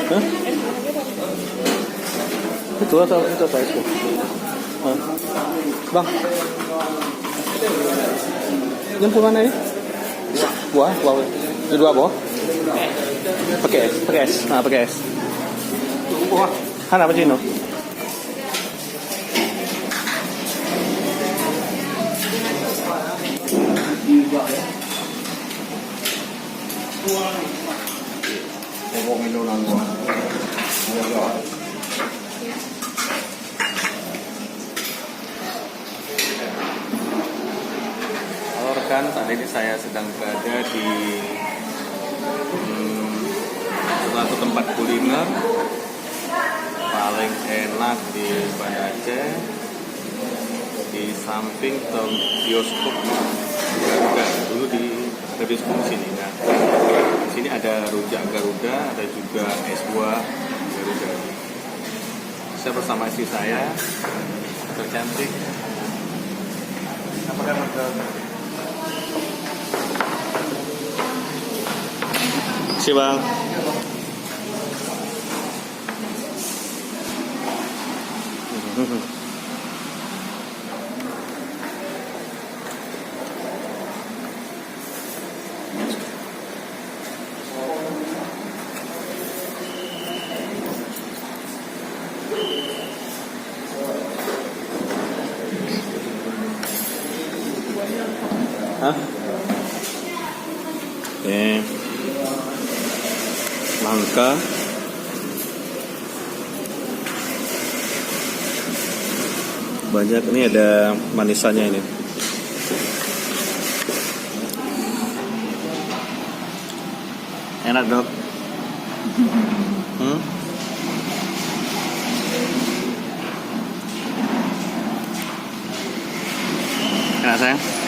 Hah? Itu atau itu apa itu? Hah? Bang, jemput mana ini? Buah, buah. Itu dua boh? Pakai es. Nah, pakai es. Buah. Hana apa sih no? Halo rekan, saat ini saya sedang berada di suatu tempat kuliner paling enak di Banda Aceh, di samping bioskop Garuda. Dulu ada bioskop di sini. Nah, di sini ada rujak Garuda, ada juga es buah Garuda. Saya bersama istri saya, tercantik. Apa kabar? Si bang. Hah? Nangka. Banyak, ini ada manisannya ini. Enak dok. Enak sayang.